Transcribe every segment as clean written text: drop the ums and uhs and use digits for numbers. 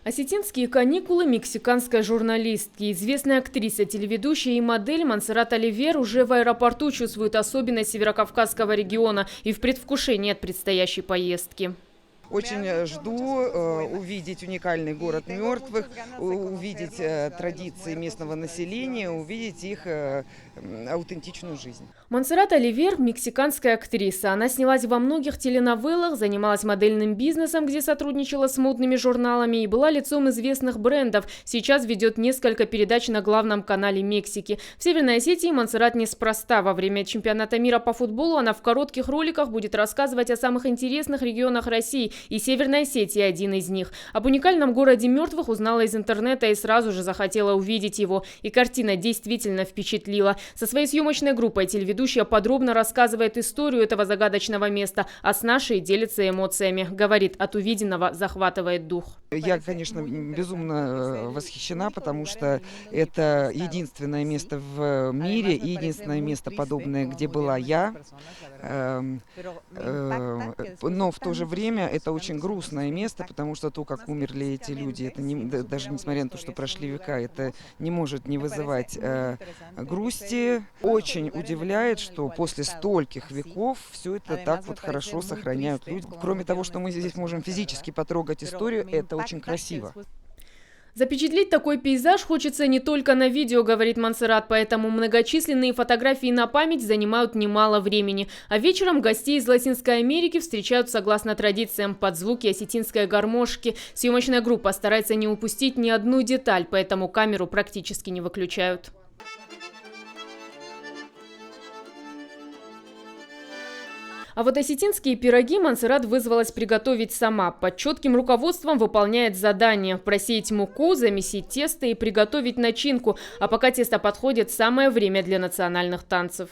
Осетинские каникулы мексиканской журналистки. Известная актриса, телеведущая и модель Монсеррат Оливер уже в аэропорту чувствует особенность северокавказского региона и в предвкушении от предстоящей поездки. Очень жду увидеть уникальный город мертвых, увидеть традиции местного населения, увидеть их аутентичную жизнь. Монсеррат Оливер – мексиканская актриса. Она снялась во многих теленовеллах, занималась модельным бизнесом, где сотрудничала с модными журналами и была лицом известных брендов. Сейчас ведет несколько передач на главном канале Мексики. В Северной Осетии Монсеррат неспроста. Во время чемпионата мира по футболу она в коротких роликах будет рассказывать о самых интересных регионах России, и Северная Осетия – один из них. Об уникальном городе мертвых узнала из интернета и сразу же захотела увидеть его. И картина действительно впечатлила. Со своей съемочной группой телеведущая подробно рассказывает историю этого загадочного места, а с нашей делится эмоциями. Говорит, от увиденного захватывает дух. Я, конечно, безумно восхищена, потому что это единственное место в мире и единственное место подобное, где была я. Но в то же время это очень грустное место, потому что то, как умерли эти люди, это не, даже несмотря на то, что прошли века, это не может не вызывать грусти. Очень удивляет, что после стольких веков все это так вот хорошо сохраняют люди. Кроме того, что мы здесь можем физически потрогать историю, это очень красиво. Запечатлеть такой пейзаж хочется не только на видео, говорит Монсеррат, поэтому многочисленные фотографии на память занимают немало времени. А вечером гостей из Латинской Америки встречают согласно традициям под звуки осетинской гармошки. Съемочная группа старается не упустить ни одну деталь, поэтому камеру практически не выключают. А вот осетинские пироги Монсеррат вызвалась приготовить сама. Под четким руководством выполняет задание – просеять муку, замесить тесто и приготовить начинку. А пока тесто подходит, самое время для национальных танцев.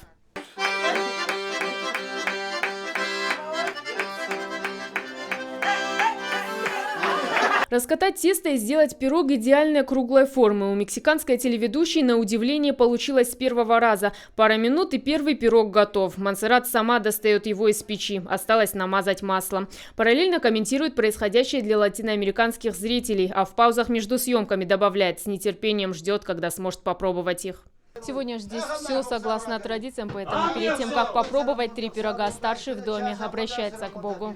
Раскатать тесто и сделать пирог идеальной круглой формы. У мексиканской телеведущей на удивление получилось с первого раза. Пара минут и первый пирог готов. Монсеррат сама достает его из печи. Осталось намазать маслом. Параллельно комментирует происходящее для латиноамериканских зрителей, а в паузах между съемками добавляет, с нетерпением ждет, когда сможет попробовать их. Сегодня здесь все согласно традициям, поэтому перед тем, как попробовать 3 пирога, старший в доме обращается к Богу.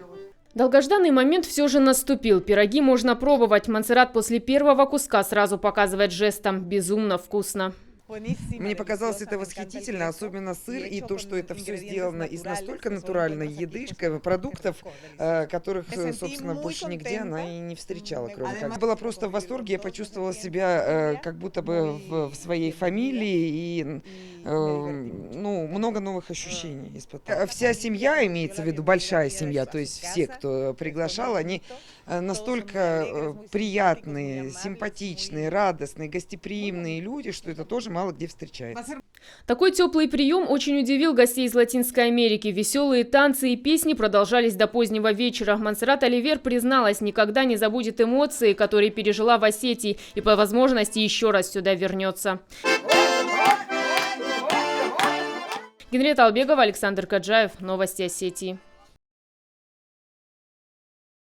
Долгожданный момент все же наступил. Пироги можно пробовать. Монсеррат после первого куска сразу показывает жестом: безумно вкусно. Мне показалось это восхитительно, особенно сыр и то, что это все сделано из настолько натуральной еды, продуктов, которых, собственно, больше нигде она и не встречала, кроме как. Я была просто в восторге, я почувствовала себя как будто бы в своей фамилии и много новых ощущений испытала. Вся семья, имеется в виду большая семья, то есть все, кто приглашал, они настолько приятные, симпатичные, радостные, гостеприимные люди, что это тоже мало где встречается. Такой теплый прием очень удивил гостей из Латинской Америки. Веселые танцы и песни продолжались до позднего вечера. Монсеррат Оливер призналась, никогда не забудет эмоции, которые пережила в Осетии, и по возможности еще раз сюда вернется. Генрета Албегова, Александр Каджаев. Новости Осетии.